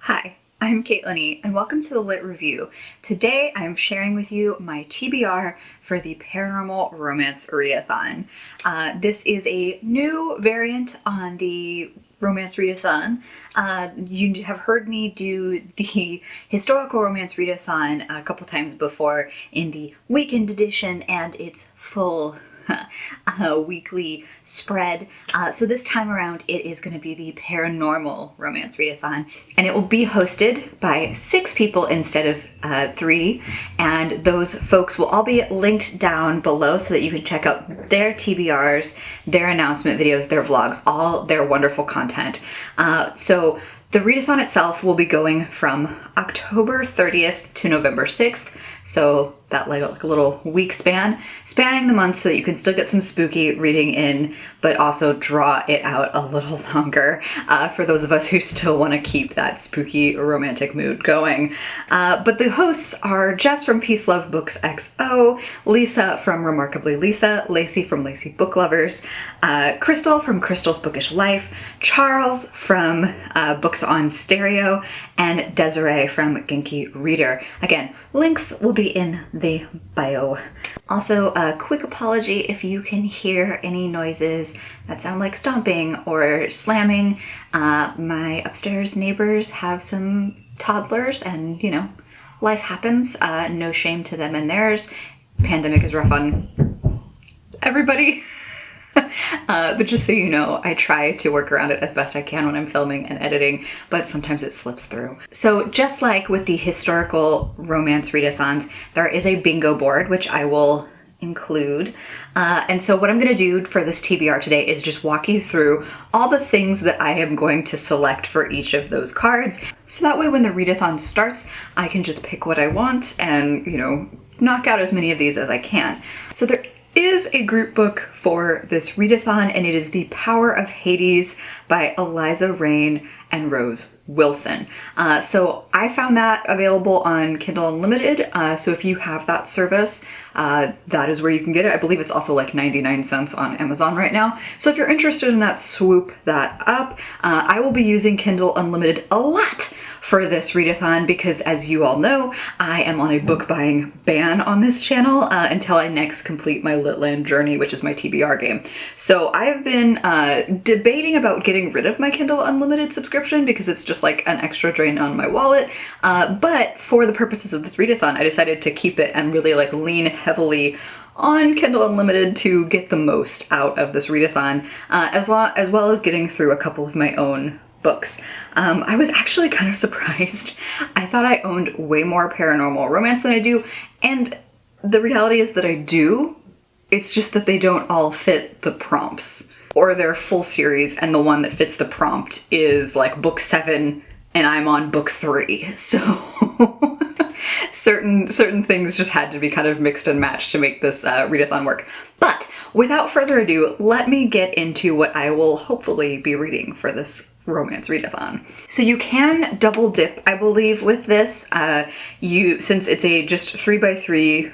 Hi, I'm Caitlin, and welcome to the Lit Review. Today I'm sharing with you my TBR for the Paranormal Romance Readathon. This is a new variant on the Romance Readathon. You have heard me do the Historical Romance Readathon a couple times before in the weekend edition and its full weekly spread. So this time around it is going to be the Paranormal Romance Readathon, and it will be hosted by 6 people instead of 3, and those folks will all be linked down below so that you can check out their TBRs, their announcement videos, their vlogs, all their wonderful content. So the readathon itself will be going from October 30th to November 6th, so that like a little week spanning the month so that you can still get some spooky reading in, but also draw it out a little longer for those of us who still want to keep that spooky romantic mood going. But the hosts are Jess from Peace Love Books XO, Lisa from Remarkably Lisa, Lacey from Lacey Book Lovers, Crystal from Crystal's Bookish Life, Charles from Books on Stereo, and Desiree from Genki Reader. Again, links will be in the bio. Also, a quick apology if you can hear any noises that sound like stomping or slamming. My upstairs neighbors have some toddlers and, you know, life happens. No shame to them and theirs. Pandemic is rough on everybody. But just so you know, I try to work around it as best I can when I'm filming and editing, but sometimes it slips through. So just like with the historical romance readathons, there is a bingo board, which I will include. And so what I'm going to do for this TBR today is just walk you through all the things that I am going to select for each of those cards. So that way when the readathon starts, I can just pick what I want and, you know, knock out as many of these as I can. So there is a group book for this readathon, and it is The Power of Hades by Eliza Rain and Rose Wilson. So I found that available on Kindle Unlimited, so if you have that service, that is where you can get it. I believe it's also like 99 cents on Amazon right now. So if you're interested in that, swoop that up. I will be using Kindle Unlimited a lot for this readathon because, as you all know, I am on a book buying ban on this channel until I next complete my Litland journey, which is my TBR game. So I have been debating about getting rid of my Kindle Unlimited subscription because it's just like an extra drain on my wallet. But for the purposes of this readathon, I decided to keep it and really like lean heavily on Kindle Unlimited to get the most out of this readathon, as well as getting through a couple of my own books. I was actually kind of surprised. I thought I owned way more paranormal romance than I do, and the reality is that I do. It's just that they don't all fit the prompts, or they're full series, and the one that fits the prompt is like book 7 and I'm on book 3. So certain things just had to be kind of mixed and matched to make this readathon work. But without further ado, let me get into what I will hopefully be reading for this romance readathon. So you can double dip, I believe, with this. Since it's a just 3x3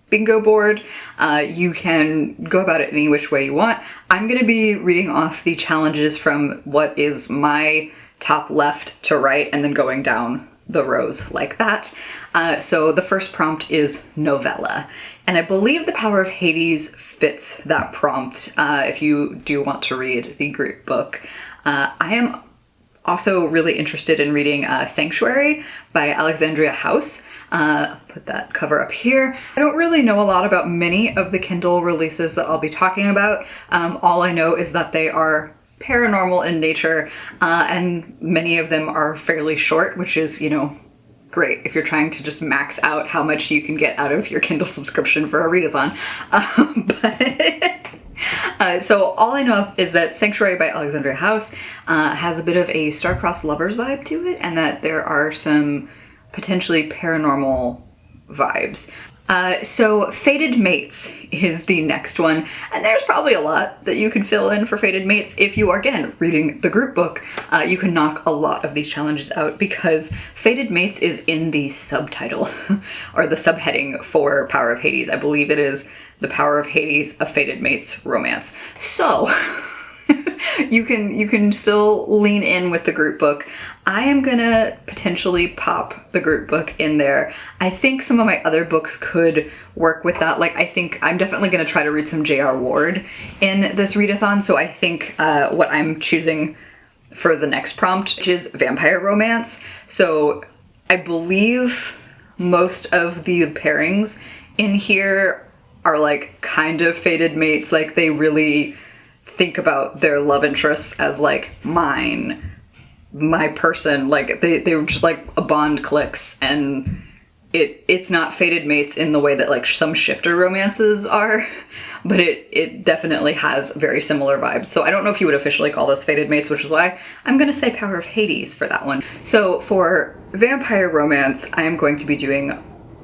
bingo board, you can go about it any which way you want. I'm going to be reading off the challenges from what is my top left to right and then going down the rows like that. So the first prompt is novella, and I believe The Power of Hades fits that prompt if you do want to read the group book. I am also really interested in reading Sanctuary by Alexandria House. Put that cover up here. I don't really know a lot about many of the Kindle releases that I'll be talking about. All I know is that they are paranormal in nature, and many of them are fairly short, which is, you know, great if you're trying to just max out how much you can get out of your Kindle subscription for a readathon. So all I know of is that Sanctuary by Alexandria House has a bit of a star-crossed lovers vibe to it, and that there are some potentially paranormal vibes. So Fadedmates is the next one, and there's probably a lot that you can fill in for Fadedmates. If you are, again, reading the group book, you can knock a lot of these challenges out because Fadedmates is in the subtitle, or the subheading for Power of Hades. I believe it is The Power of Hades, a Fadedmates romance. So you can still lean in with the group book. I am gonna potentially pop the group book in there. I think some of my other books could work with that. Like, I think I'm definitely gonna try to read some J.R. Ward in this readathon, so I think what I'm choosing for the next prompt, which is vampire romance. So I believe most of the pairings in here are like kind of fated mates. Like, they really think about their love interests as like my person. Like they're just like a bond clicks, and it's not fated mates in the way that like some shifter romances are, but it definitely has very similar vibes. So I don't know if you would officially call this fated mates, which is why I'm gonna say Power of Hades for that one. So for vampire romance, I am going to be doing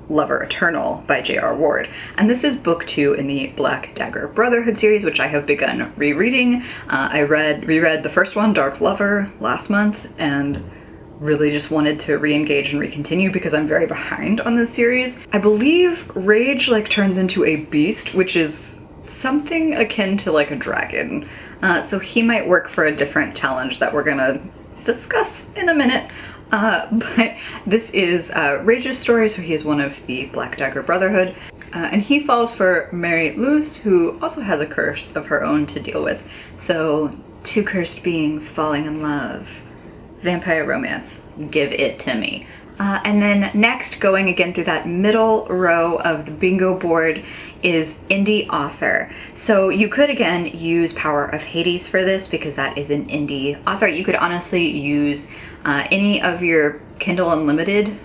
Lover Eternal by J.R. Ward. And this is book 2 in the Black Dagger Brotherhood series, which I have begun rereading. I reread the first one, Dark Lover, last month, and really just wanted to re-engage and re-continue because I'm very behind on this series. I believe Rage like turns into a beast, which is something akin to like a dragon. So he might work for a different challenge that we're gonna discuss in a minute. But this is Rage's story, so he is one of the Black Dagger Brotherhood, and he falls for Mary Luce, who also has a curse of her own to deal with. So, two cursed beings falling in love. Vampire romance. Give it to me. And then next, going again through that middle row of the bingo board, is indie author. So you could again use Power of Hades for this because that is an indie author. You could honestly use any of your Kindle Unlimited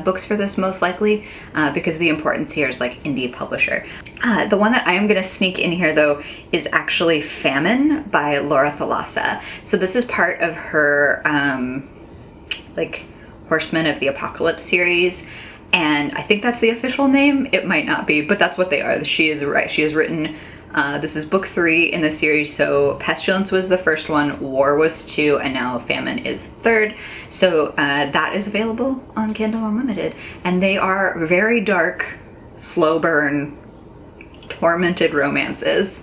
books for this most likely because the importance here is like indie publisher. The one that I am gonna sneak in here though is actually Famine by Laura Thalassa. So this is part of her like Horsemen of the Apocalypse series, and I think that's the official name. It might not be, but that's what they are. She is right. She has written, this is book 3 in the series, so Pestilence was the first one, War was 2, and now Famine is 3rd. So that is available on Kindle Unlimited, and they are very dark, slow burn, tormented romances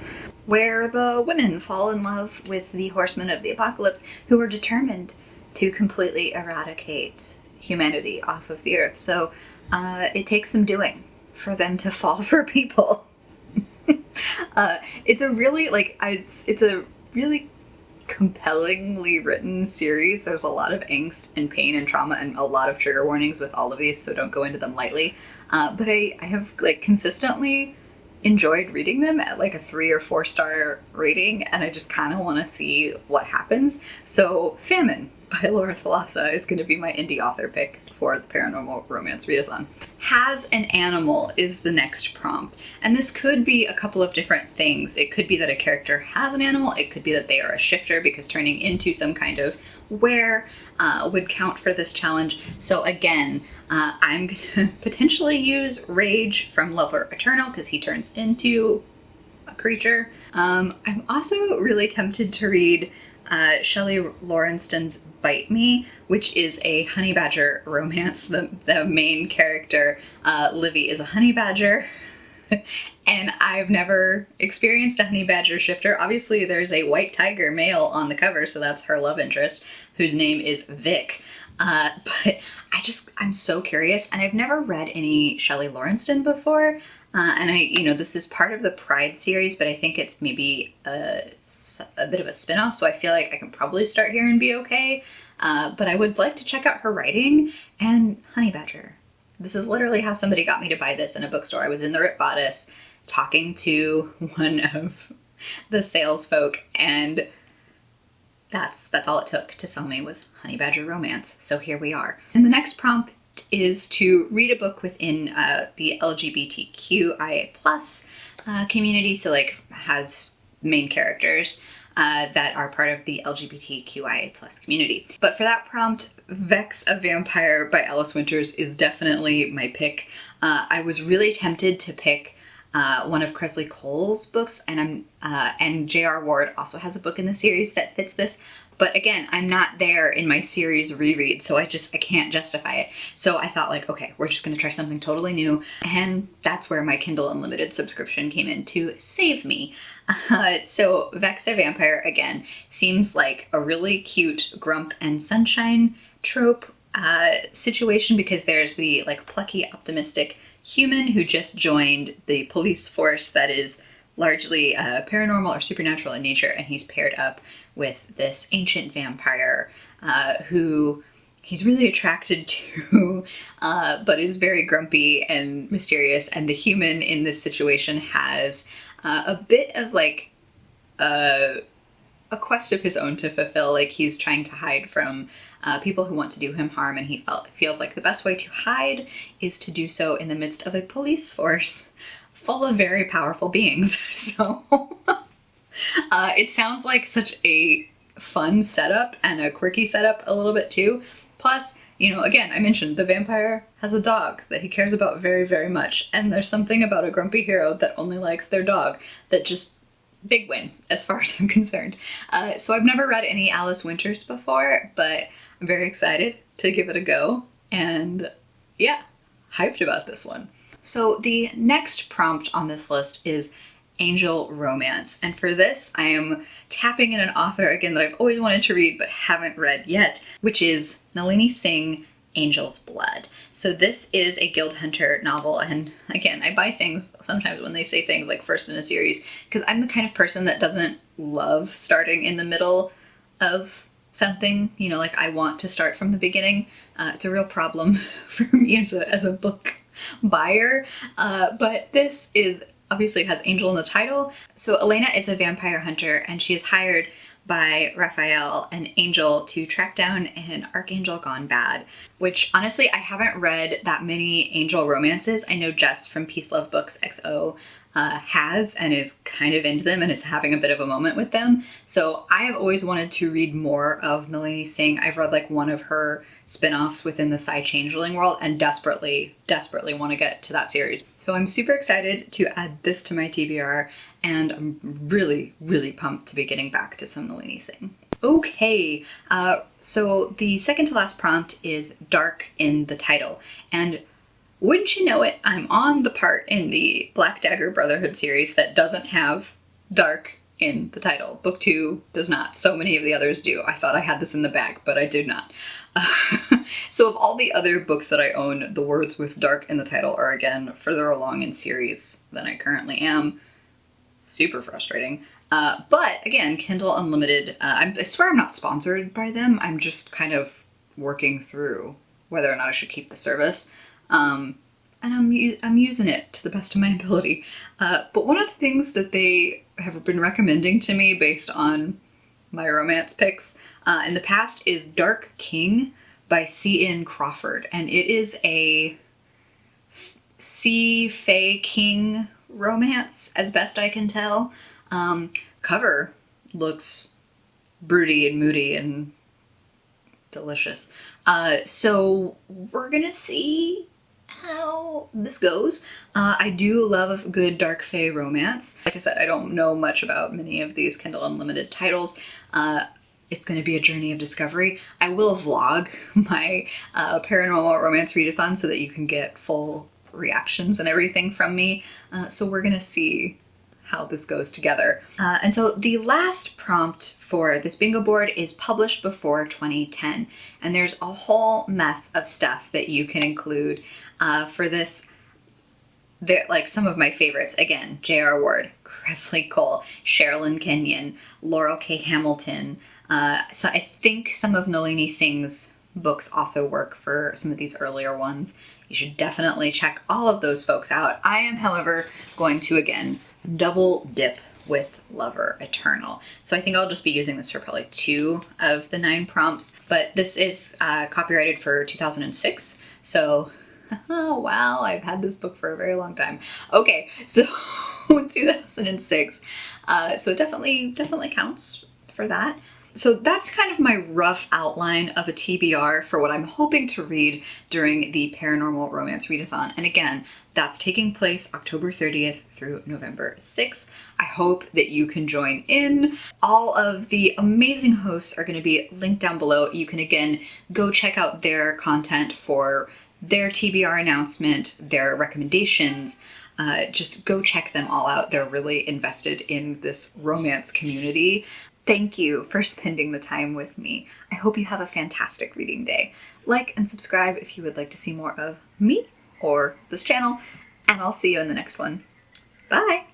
where the women fall in love with the Horsemen of the Apocalypse, who are determined to completely eradicate humanity off of the earth. So it takes some doing for them to fall for people. It's a really it's a really compellingly written series. There's a lot of angst and pain and trauma and a lot of trigger warnings with all of these, so don't go into them lightly. But I have like consistently enjoyed reading them at like a 3 or 4 star rating, and I just kind of want to see what happens. So Famine by Laura Thalassa is going to be my indie author pick for the Paranormal Romance Readathon. Has an animal is the next prompt, and this could be a couple of different things. It could be that a character has an animal, it could be that they are a shifter because turning into some kind of were would count for this challenge. So again, I'm gonna potentially use Rage from Lover Eternal because he turns into a creature. I'm also really tempted to read Shelley Laurenston's Bite Me, which is a honey badger romance. The main character, Livy, is a honey badger. And I've never experienced a honey badger shifter. Obviously there's a white tiger male on the cover, so that's her love interest, whose name is Vic. But I'm so curious, and I've never read any Shelley Laurenston before. And this is part of the Pride series, but I think it's maybe a bit of a spin-off, so I feel like I can probably start here and be okay. But I would like to check out her writing, and honey badger. This is literally how somebody got me to buy this in a bookstore. I was in the Rip Bodice talking to one of the sales folk, and that's all it took to sell me was honey badger romance. So here we are. And the next prompt is to read a book within the LGBTQIA+ community, so like has main characters that are part of the LGBTQIA+ community. But for that prompt, Vex a Vampire by Alice Winters is definitely my pick. I was really tempted to pick one of Kresley Cole's books, and J.R. Ward also has a book in the series that fits this. But again, I'm not there in my series reread, so I can't justify it. So I thought like, okay, we're just gonna try something totally new. And that's where my Kindle Unlimited subscription came in to save me. So Vex a Vampire, again, seems like a really cute Grump and Sunshine trope situation, because there's the like plucky, optimistic human who just joined the police force that is largely paranormal or supernatural in nature, and he's paired up with this ancient vampire who he's really attracted to, but is very grumpy and mysterious. And the human in this situation has a bit of like a quest of his own to fulfill. Like he's trying to hide from people who want to do him harm, and he feels like the best way to hide is to do so in the midst of a police force full of very powerful beings. So it sounds like such a fun setup and a quirky setup a little bit too. Plus, you know, again, I mentioned the vampire has a dog that he cares about very, very much. And there's something about a grumpy hero that only likes their dog that just big win as far as I'm concerned. So I've never read any Alice Winters before, but I'm very excited to give it a go. And yeah, hyped about this one. So the next prompt on this list is angel romance. And for this, I am tapping in an author again that I've always wanted to read but haven't read yet, which is Nalini Singh, Angel's Blood. So this is a Guild Hunter novel, and again, I buy things sometimes when they say things like first in a series, because I'm the kind of person that doesn't love starting in the middle of something, you know, like I want to start from the beginning. It's a real problem for me as a book buyer, but this is obviously has angel in the title. So Elena is a vampire hunter, and she is hired by Raphael, an angel, to track down an archangel gone bad, which honestly, I haven't read that many angel romances. I know Jess from Peace Love Books XO has and is kind of into them and is having a bit of a moment with them. So I have always wanted to read more of Nalini Singh. I've read like one of her spin-offs within the Psy Changeling world and desperately want to get to that series. So I'm super excited to add this to my TBR, and I'm really, really pumped to be getting back to some Nalini Singh. Okay, so the second to last prompt is dark in the title. And wouldn't you know it, I'm on the part in the Black Dagger Brotherhood series that doesn't have dark in the title. Book 2 does not. So many of the others do. I thought I had this in the bag, but I did not. So of all the other books that I own, the words with dark in the title are again further along in series than I currently am. Super frustrating. But again, Kindle Unlimited, I swear I'm not sponsored by them. I'm just kind of working through whether or not I should keep the service. And I'm using it to the best of my ability. But one of the things that they have been recommending to me based on my romance picks in the past is Dark King by C.N. Crawford. And it is a C. Fae King romance, as best I can tell. Cover looks broody and moody and delicious. So we're gonna see how this goes. I do love a good dark fae romance. Like I said, I don't know much about many of these Kindle Unlimited titles. It's going to be a journey of discovery. I will vlog my Paranormal Romance Readathon so that you can get full reactions and everything from me. So we're going to see how this goes together. And so the last prompt for this bingo board is published before 2010. And there's a whole mess of stuff that you can include for this. They're like some of my favorites. Again, J.R. Ward, Kresley Cole, Sherilyn Kenyon, Laurel K. Hamilton. So I think some of Nalini Singh's books also work for some of these earlier ones. You should definitely check all of those folks out. I am, however, going to, again, double dip with Lover Eternal. So I think I'll just be using this for probably 2 of the 9 prompts, but this is copyrighted for 2006. So, oh wow, I've had this book for a very long time. Okay, so 2006. So it definitely counts for that. So that's kind of my rough outline of a TBR for what I'm hoping to read during the Paranormal Romance Readathon. And again, that's taking place October 30th through November 6th. I hope that you can join in. All of the amazing hosts are going to be linked down below. You can again go check out their content for their TBR announcement, their recommendations. Just go check them all out. They're really invested in this romance community. Thank you for spending the time with me. I hope you have a fantastic reading day. Like and subscribe if you would like to see more of me or this channel, and I'll see you in the next one. Bye!